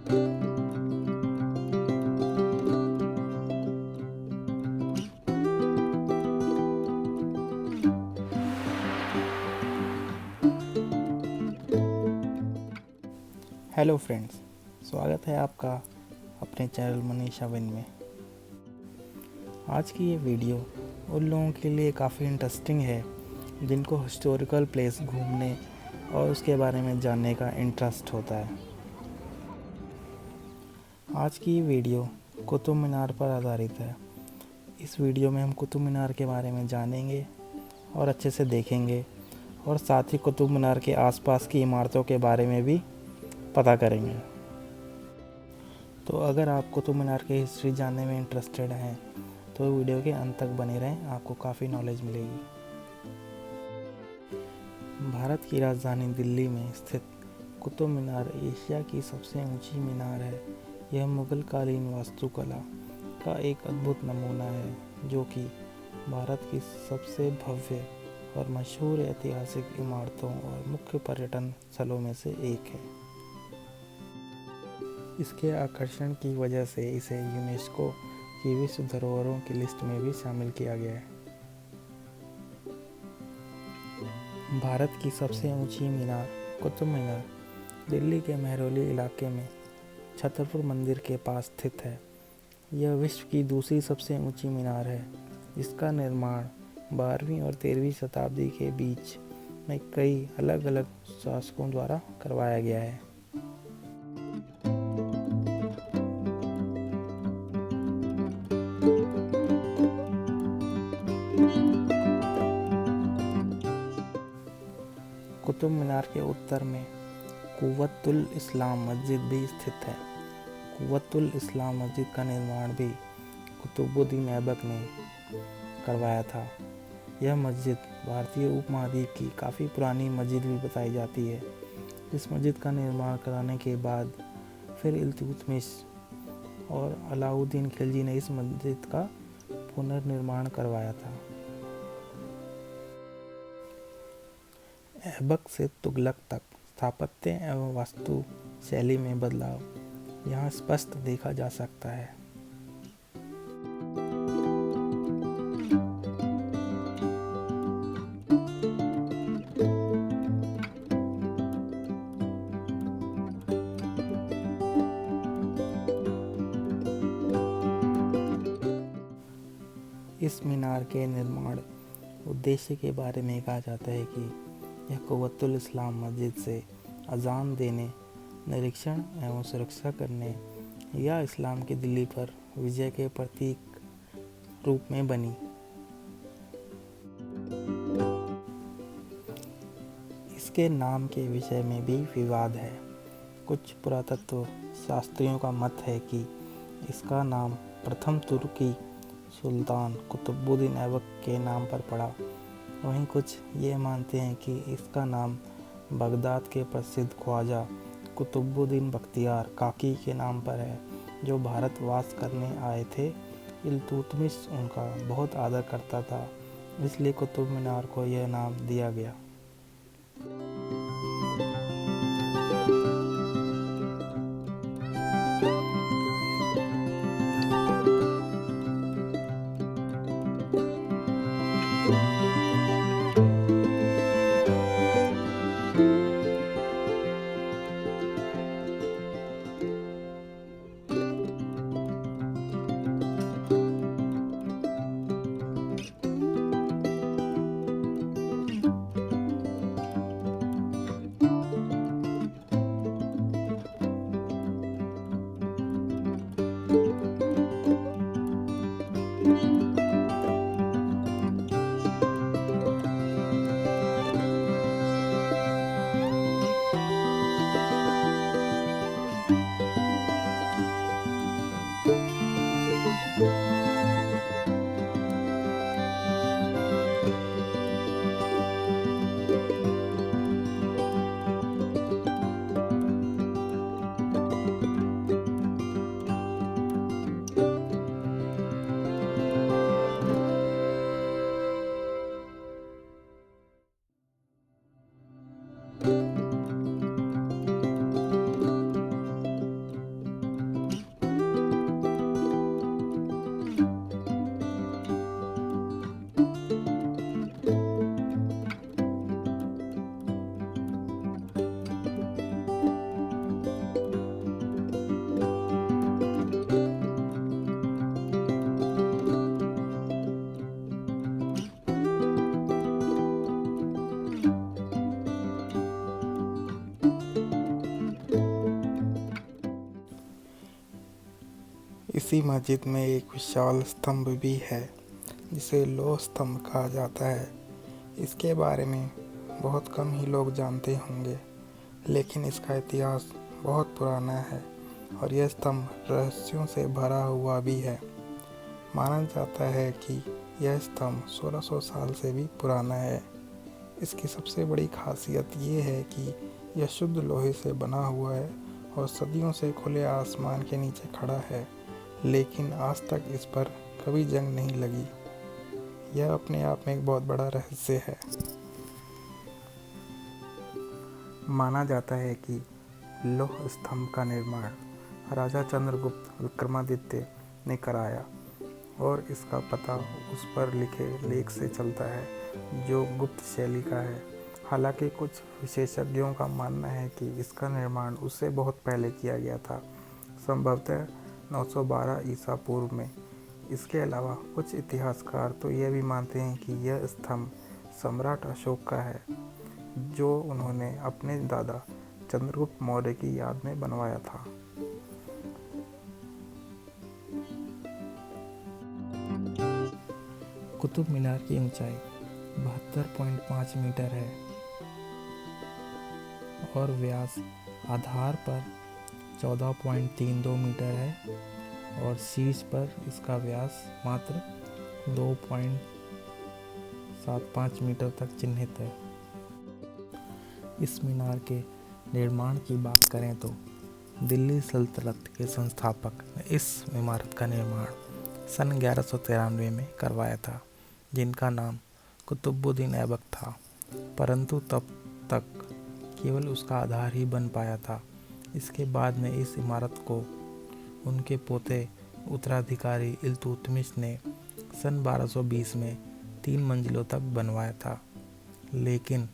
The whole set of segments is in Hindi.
हेलो फ्रेंड्स, स्वागत है आपका अपने चैनल मनीषा विन में। आज की ये वीडियो उन लोगों के लिए काफ़ी इंटरेस्टिंग है जिनको हिस्टोरिकल प्लेस घूमने और उसके बारे में जानने का इंटरेस्ट होता है। आज की ये वीडियो कुतुब मीनार पर आधारित है। इस वीडियो में हम कुतुब मीनार के बारे में जानेंगे और अच्छे से देखेंगे और साथ ही कुतुब मीनार के आसपास की इमारतों के बारे में भी पता करेंगे। तो अगर आप कुतुब मीनार की हिस्ट्री जानने में इंटरेस्टेड हैं तो वीडियो के अंत तक बने रहें, आपको काफ़ी नॉलेज मिलेगी। भारत की राजधानी दिल्ली में स्थित कुतुब मीनार एशिया की सबसे ऊंची मीनार है। यह मुगल कालीन वास्तुकला का एक अद्भुत नमूना है जो कि भारत की सबसे भव्य और मशहूर ऐतिहासिक इमारतों और मुख्य पर्यटन स्थलों में से एक है। इसके आकर्षण की वजह से इसे यूनेस्को की विश्व धरोहरों की लिस्ट में भी शामिल किया गया है। भारत की सबसे ऊंची मीनार कुतुब मीनार दिल्ली के महरौली इलाके में छतरपुर मंदिर के पास स्थित है। यह विश्व की दूसरी सबसे ऊंची मीनार है। इसका निर्माण 12वीं और 13वीं शताब्दी के बीच में कई अलग अलग शासकों द्वारा करवाया गया है। कुतुब मीनार के उत्तर में कुव्वतुल इस्लाम मस्जिद भी स्थित है। कुव्वतुल इस्लाम मस्जिद का निर्माण भी कुतुबुद्दीन ऐबक ने करवाया था। यह मस्जिद भारतीय उपमहाद्वीप की काफ़ी पुरानी मस्जिद भी बताई जाती है। इस मस्जिद का निर्माण कराने के बाद फिर इल्तुतमिश और अलाउद्दीन खिलजी ने इस मस्जिद का पुनर्निर्माण करवाया था। ऐबक से तुगलक तक स्थापत्य एवं वास्तु शैली में बदलाव यहाँ स्पष्ट देखा जा सकता है। इस मीनार के निर्माण उद्देश्य के बारे में कहा जाता है कि यह कुव्वतुल इस्लाम मस्जिद से अजान देने, निरीक्षण एवं सुरक्षा करने या इस्लाम की दिल्ली पर विजय के प्रतीक रूप में बनी। इसके नाम के विषय में भी विवाद है। कुछ पुरातत्व शास्त्रियों का मत है कि इसका नाम प्रथम तुर्की सुल्तान कुतुबुद्दीन ऐबक के नाम पर पड़ा। वहीं कुछ ये मानते हैं कि इसका नाम बगदाद के प्रसिद्ध ख्वाजा कुतुबुद्दीन बख्तियार काकी के नाम पर है, जो भारत वास करने आए थे। इल्तुतमिश उनका बहुत आदर करता था, इसलिए कुतुब मीनार को यह नाम दिया गया। इसी मस्जिद में एक विशाल स्तंभ भी है जिसे लौह स्तंभ कहा जाता है। इसके बारे में बहुत कम ही लोग जानते होंगे, लेकिन इसका इतिहास बहुत पुराना है और यह स्तंभ रहस्यों से भरा हुआ भी है। माना जाता है कि यह स्तंभ 1600 साल से भी पुराना है। इसकी सबसे बड़ी खासियत ये है कि यह शुद्ध लोहे से बना हुआ है और सदियों से खुले आसमान के नीचे खड़ा है, लेकिन आज तक इस पर कभी जंग नहीं लगी। यह अपने आप में एक बहुत बड़ा रहस्य है। माना जाता है कि लौह स्तंभ का निर्माण राजा चंद्रगुप्त विक्रमादित्य ने कराया और इसका पता उस पर लिखे लेख से चलता है जो गुप्त शैली का है। हालांकि कुछ विशेषज्ञों का मानना है कि इसका निर्माण उससे बहुत पहले किया गया था, संभवतः 912 ईसा पूर्व में। इसके अलावा कुछ इतिहासकार तो यह भी मानते हैं कि यह स्तंभ सम्राट अशोक का है, जो उन्होंने अपने दादा चंद्रगुप्त मौर्य की याद में बनवाया था। कुतुब मीनार की ऊंचाई 72.5 मीटर है और व्यास आधार पर 14.32 मीटर है और शीर्ष पर इसका व्यास मात्र 2.75 मीटर तक चिह्नित है। इस मीनार के निर्माण की बात करें तो दिल्ली सल्तनत के संस्थापक ने इस इमारत का निर्माण सन 1193 में करवाया था, जिनका नाम कुतुबुद्दीन ऐबक था, परंतु तब तक केवल उसका आधार ही बन पाया था। इसके बाद में इस इमारत को उनके पोते उत्तराधिकारी इल्तुतमिश ने सन 1220 में 3 मंजिलों तक बनवाया था, लेकिन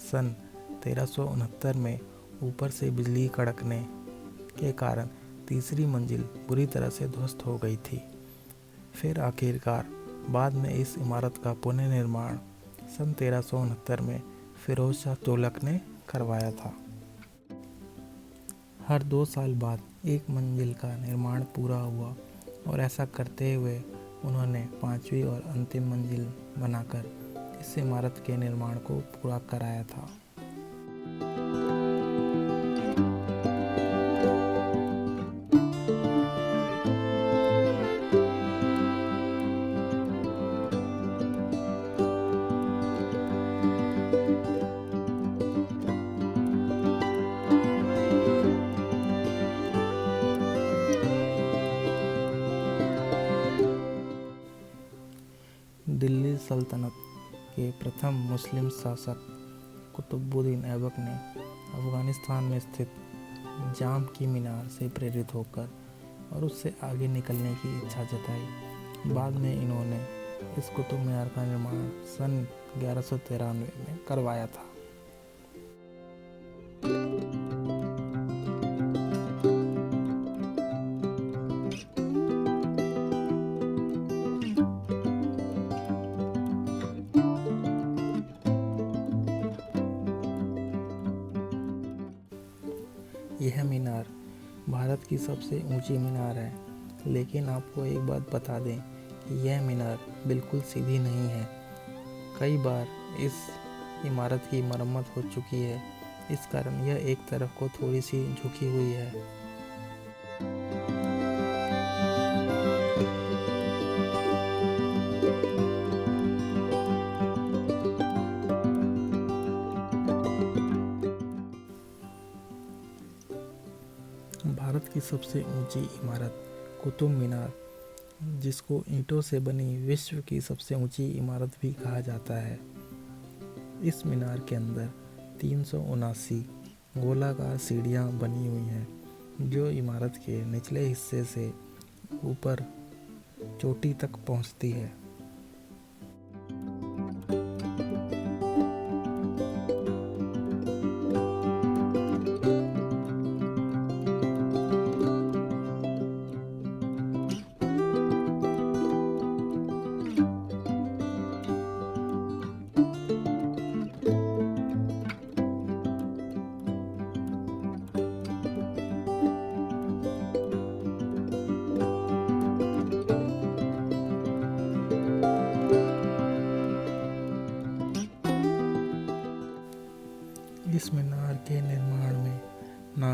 सन 1369 में ऊपर से बिजली कड़कने के कारण तीसरी मंजिल बुरी तरह से ध्वस्त हो गई थी। फिर आखिरकार बाद में इस इमारत का पुनर्निर्माण सन 1369 में फिरोज शाह तुगलक ने करवाया था। हर 2 साल बाद एक मंजिल का निर्माण पूरा हुआ और ऐसा करते हुए उन्होंने 5वीं और अंतिम मंजिल बनाकर इस इमारत के निर्माण को पूरा कराया था। दिल्ली सल्तनत के प्रथम मुस्लिम शासक कुतुबुद्दीन ऐबक ने अफगानिस्तान में स्थित जाम की मीनार से प्रेरित होकर और उससे आगे निकलने की इच्छा जताई। बाद में इन्होंने इस कुतुब मीनार का निर्माण सन 1193 में करवाया था। यह मीनार भारत की सबसे ऊंची मीनार है, लेकिन आपको एक बात बता दें कि यह मीनार बिल्कुल सीधी नहीं है। कई बार इस इमारत की मरम्मत हो चुकी है, इस कारण यह एक तरफ को थोड़ी सी झुकी हुई है। भारत की सबसे ऊंची इमारत कुतुब मीनार, जिसको ईंटों से बनी विश्व की सबसे ऊंची इमारत भी कहा जाता है। इस मीनार के अंदर 379 गोलाकार सीढ़ियां बनी हुई हैं, जो इमारत के निचले हिस्से से ऊपर चोटी तक पहुंचती है।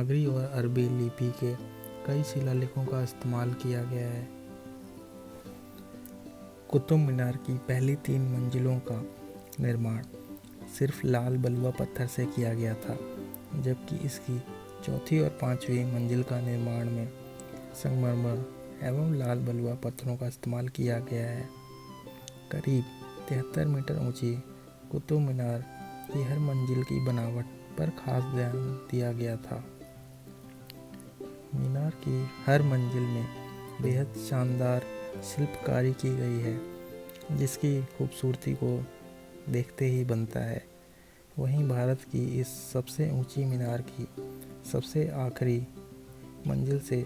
देवनागरी और अरबी लिपि के कई शिलालेखों का इस्तेमाल किया गया है। कुतुब मीनार की पहली 3 मंजिलों का निर्माण सिर्फ लाल बलुआ पत्थर से किया गया था, जबकि इसकी चौथी और 5वीं मंजिल का निर्माण में संगमरमर एवं लाल बलुआ पत्थरों का इस्तेमाल किया गया है। करीब 73 मीटर ऊंची कुतुब मीनार की हर मंजिल की बनावट पर खास ध्यान दिया गया था। मीनार की हर मंजिल में बेहद शानदार शिल्पकारी की गई है, जिसकी खूबसूरती को देखते ही बनता है। वहीं भारत की इस सबसे ऊंची मीनार की सबसे आखिरी मंजिल से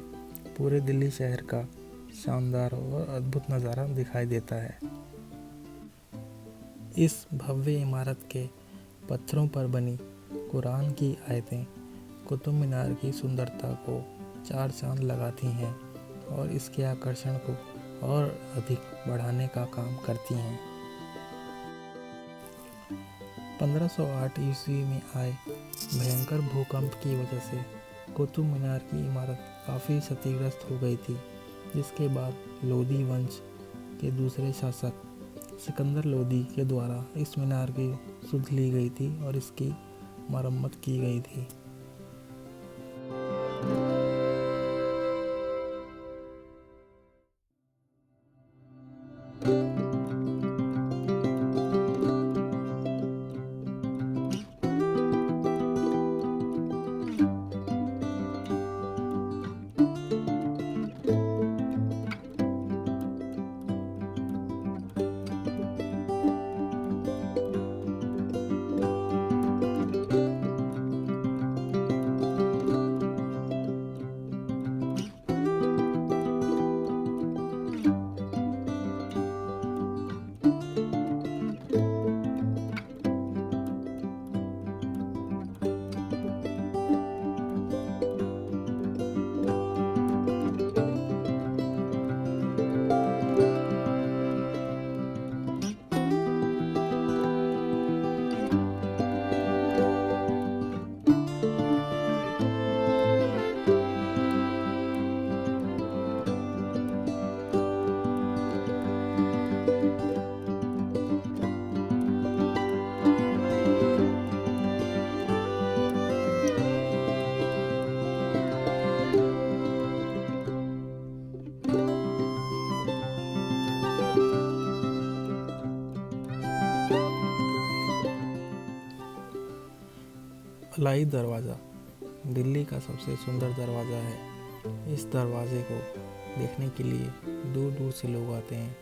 पूरे दिल्ली शहर का शानदार और अद्भुत नज़ारा दिखाई देता है। इस भव्य इमारत के पत्थरों पर बनी कुरान की आयतें कुतुब मीनार की सुंदरता को 4 चांद लगाती हैं और इसके आकर्षण को और अधिक बढ़ाने का काम करती हैं। 1508 ईस्वी में आए भयंकर भूकंप की वजह से कुतुब मीनार की इमारत काफ़ी क्षतिग्रस्त हो गई थी, जिसके बाद लोदी वंश के दूसरे शासक सिकंदर लोदी के द्वारा इस मीनार की सुध ली गई थी और इसकी मरम्मत की गई थी। अलाई दरवाज़ा दिल्ली का सबसे सुंदर दरवाज़ा है। इस दरवाजे को देखने के लिए दूर दूर से लोग आते हैं।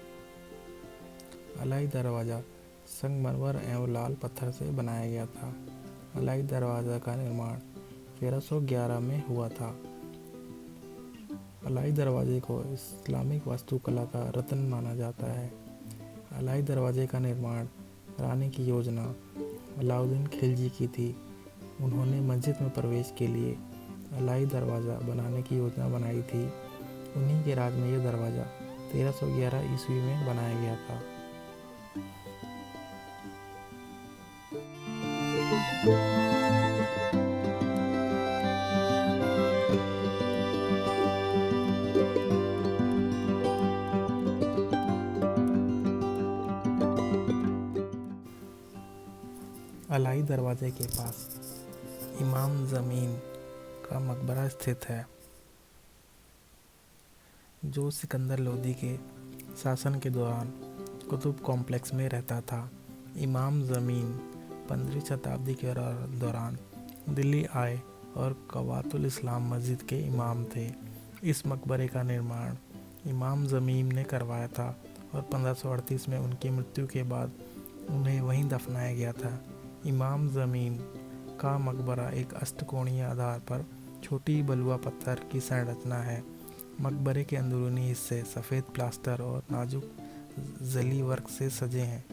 अलाई दरवाज़ा संगमरमर एवं लाल पत्थर से बनाया गया था। अलाई दरवाज़ा का निर्माण 1311 में हुआ था। अलाई दरवाजे को इस्लामिक वास्तुकला का रत्न माना जाता है। अलाई दरवाजे का निर्माण कराने की योजना अलाउद्दीन खिलजी की थी। उन्होंने मस्जिद में प्रवेश के लिए अलाई दरवाज़ा बनाने की योजना बनाई थी। उन्हीं के राज में यह दरवाज़ा 1311 ईस्वी में बनाया गया था। अलाई दरवाजे के पास इमाम ज़मीन का मकबरा स्थित है, जो सिकंदर लोदी के शासन के दौरान कुतुब कॉम्प्लेक्स में रहता था। इमाम ज़मीन 15वीं शताब्दी के दौरान दिल्ली आए और कवातुल इस्लाम मस्जिद के इमाम थे। इस मकबरे का निर्माण इमाम ज़मीन ने करवाया था और 1538 में उनकी मृत्यु के बाद उन्हें वहीं दफनाया गया था। इमाम ज़मीन का मकबरा एक अष्टकोणीय आधार पर छोटी बलुआ पत्थर की संरचना है। मकबरे के अंदरूनी हिस्से सफ़ेद प्लास्टर और नाजुक जली वर्क से सजे हैं।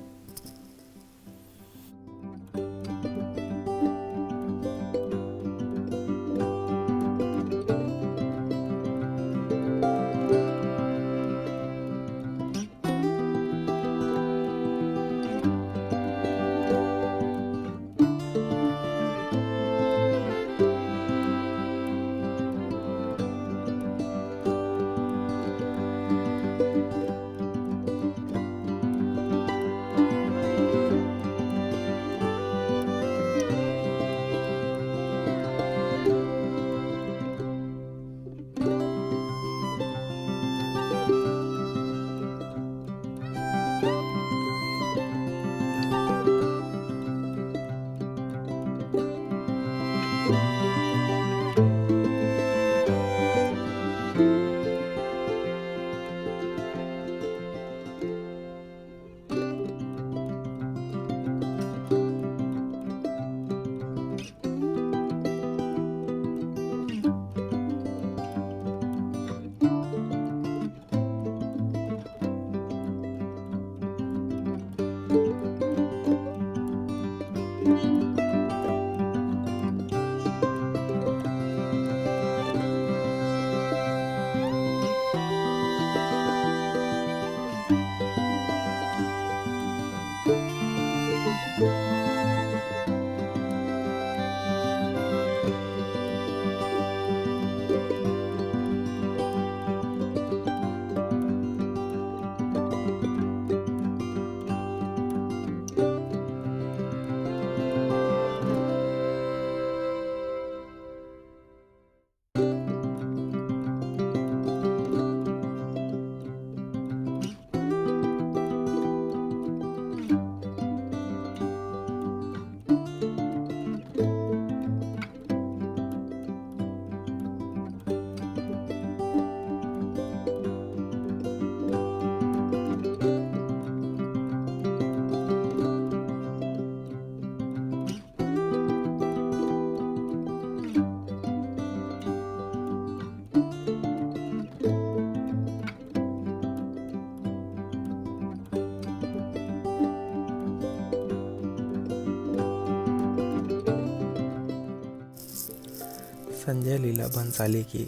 संजय लीला भंसाली की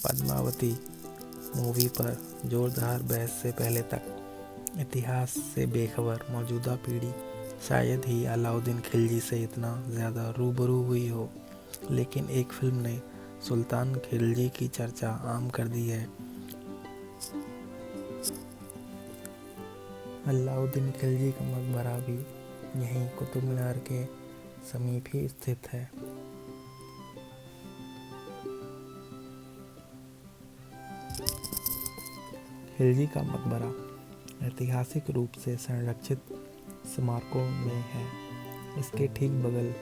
पद्मावती मूवी पर जोरदार बहस से पहले तक इतिहास से बेखबर मौजूदा पीढ़ी शायद ही अलाउद्दीन खिलजी से इतना ज़्यादा रूबरू हुई हो, लेकिन एक फिल्म ने सुल्तान खिलजी की चर्चा आम कर दी है। अलाउद्दीन खिलजी का मकबरा भी यहीं कुतुब मीनार के समीप ही स्थित है। खिलजी का मकबरा ऐतिहासिक रूप से संरक्षित स्मारकों में है। इसके ठीक बगल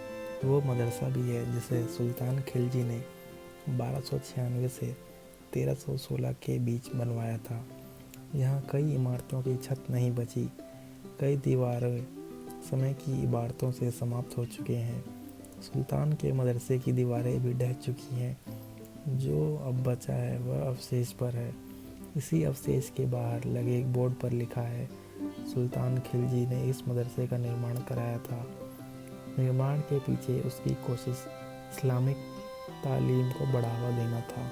वो मदरसा भी है जिसे सुल्तान खिलजी ने 1296 से 1316 के बीच बनवाया था। यहाँ कई इमारतों की छत नहीं बची, कई दीवारें समय की इबारतों से समाप्त हो चुके हैं। सुल्तान के मदरसे की दीवारें भी ढह चुकी हैं, जो अब बचा है वह अवशेष पर है। इसी अवशेष के बाहर लगे एक बोर्ड पर लिखा है, सुल्तान खिलजी ने इस मदरसे का निर्माण कराया था। निर्माण के पीछे उसकी कोशिश इस्लामिक तालीम को बढ़ावा देना था।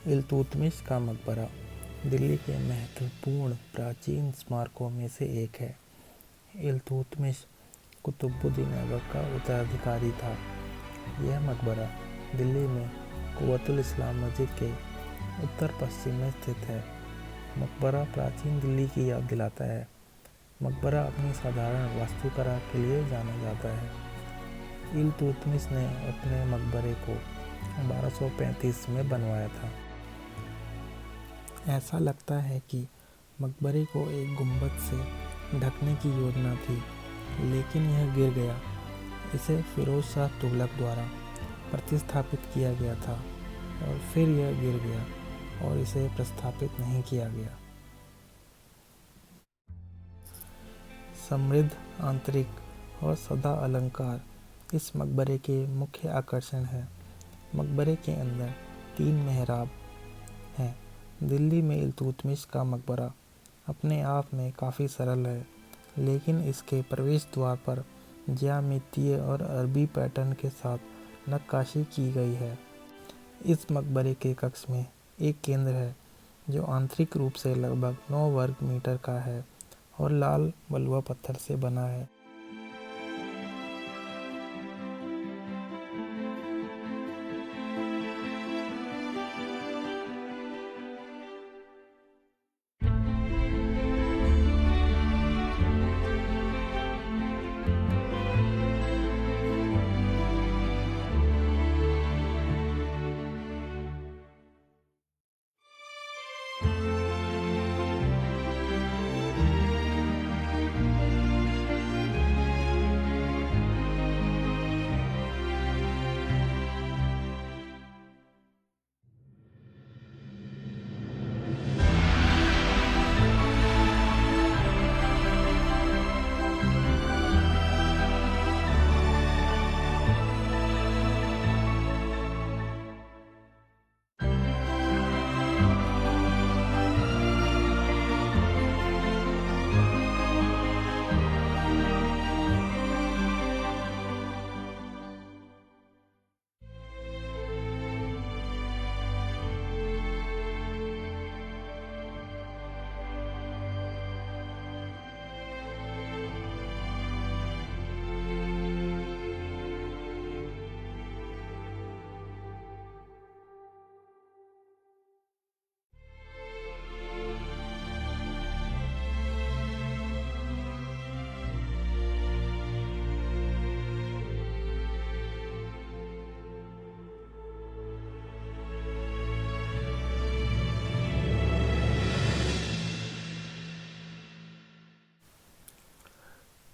इल्तुतमिश का मकबरा दिल्ली के महत्वपूर्ण प्राचीन स्मारकों में से एक है। इल्तुतमिश कुतुबुद्दीन ऐबक का उत्तराधिकारी था। यह मकबरा दिल्ली में कुव्वतुल इस्लाम मस्जिद के उत्तर पश्चिम में स्थित है। मकबरा प्राचीन दिल्ली की याद दिलाता है। मकबरा अपनी साधारण वास्तुकला के लिए जाना जाता है। इल्तुतमिश ने अपने मकबरे को 1235 में बनवाया था। ऐसा लगता है कि मकबरे को एक गुंबद से ढकने की योजना थी, लेकिन यह गिर गया। इसे फिरोज शाह तुगलक द्वारा प्रतिस्थापित किया गया था और फिर यह गिर गया और इसे प्रस्थापित नहीं किया गया। समृद्ध आंतरिक और सदा अलंकार इस मकबरे के मुख्य आकर्षण है। मकबरे के अंदर 3 मेहराब हैं। दिल्ली में इल्तुतमिश का मकबरा अपने आप में काफ़ी सरल है, लेकिन इसके प्रवेश द्वार पर ज्यामितीय और अरबी पैटर्न के साथ नक्काशी की गई है। इस मकबरे के कक्ष में एक केंद्र है जो आंतरिक रूप से लगभग 9 वर्ग मीटर का है और लाल बलुआ पत्थर से बना है।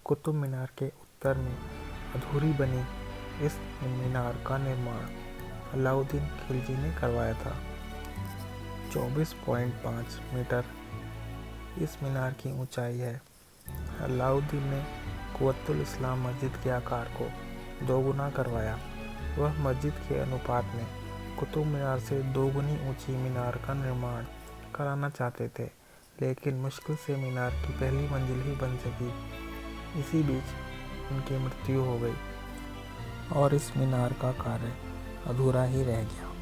कुतुब मीनार के उत्तर में अधूरी बनी इस मीनार का निर्माण अलाउद्दीन खिलजी ने करवाया था। 24.5 मीटर इस मीनार की ऊंचाई है। अलाउद्दीन ने कुव्वतुल इस्लाम मस्जिद के आकार को दोगुना करवाया। वह मस्जिद के अनुपात में कुतुब मीनार से दोगुनी ऊंची मीनार का निर्माण कराना चाहते थे, लेकिन मुश्किल से मीनार की पहली मंजिल ही बन सकी। इसी बीच उनकी मृत्यु हो गई और इस मीनार का कार्य अधूरा ही रह गया।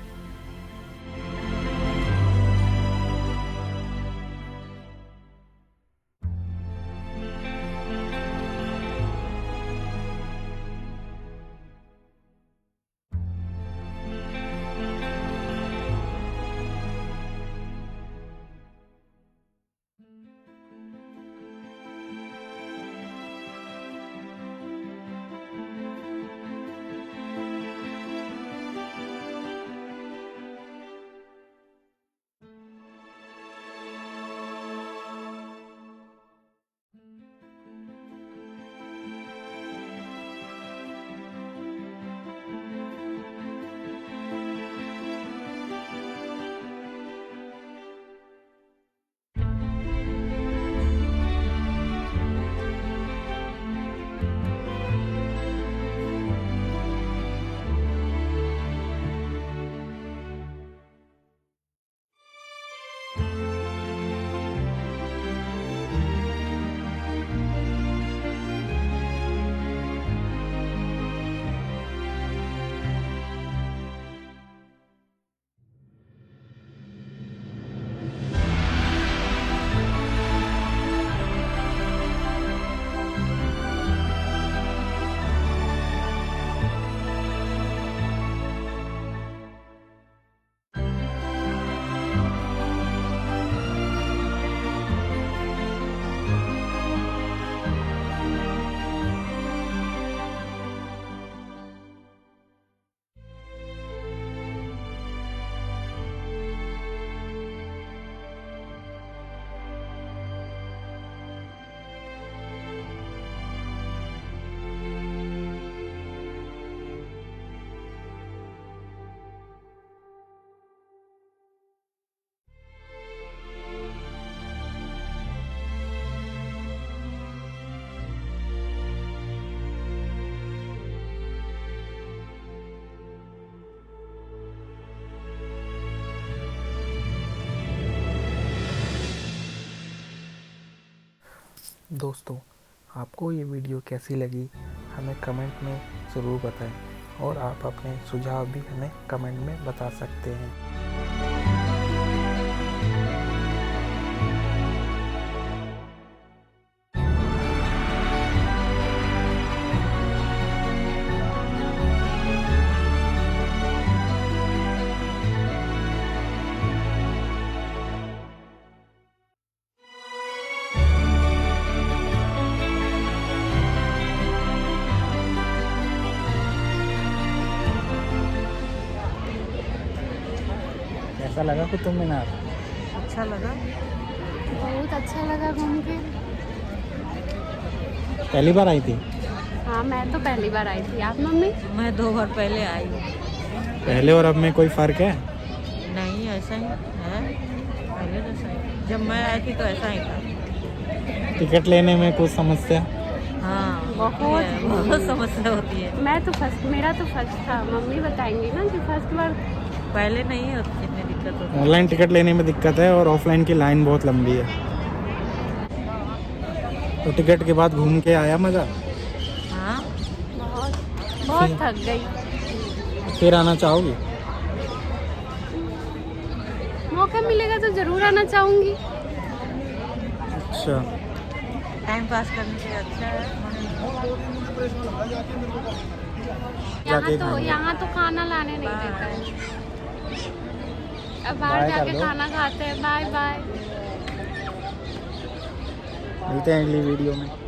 दोस्तों, आपको ये वीडियो कैसी लगी हमें कमेंट में ज़रूर बताएं और आप अपने सुझाव भी हमें कमेंट में बता सकते हैं। कैसा लगा कुतुब मीनार? अच्छा लगा, बहुत अच्छा लगा घूम के। पहली बार आई थी? हाँ, मैं तो पहली बार आई थी। आप मम्मी? मैं 2 बार पहले आई हूँ। पहले और अब में कोई फ़र्क है? नहीं, ऐसा ही है, पहले जैसा ही। जब मैं आई थी तो ऐसा ही था। टिकट लेने में कुछ समस्या? हाँ, बहुत समस्या होती है। मेरा तो फर्स्ट था। मम्मी बताएंगी ना कि फर्स्ट बार पहले नहीं होती, जितनी दिक्कत होती। ऑनलाइन टिकट लेने में दिक्कत है और ऑफलाइन की लाइन बहुत लंबी है। तो टिकट के बाद घूम के आया मज़ा? हाँ, बहुत थक गई। फिर आना चाहोगी? मौका मिलेगा तो ज़रूर आना चाहूँगी। अच्छा, टाइम पास करने से अच्छा है। यहाँ तो खाना लाने नहीं देता है। अब बाहर जाके खाना खाते हैं। Bye bye. मिलते हैं अगली वीडियो में।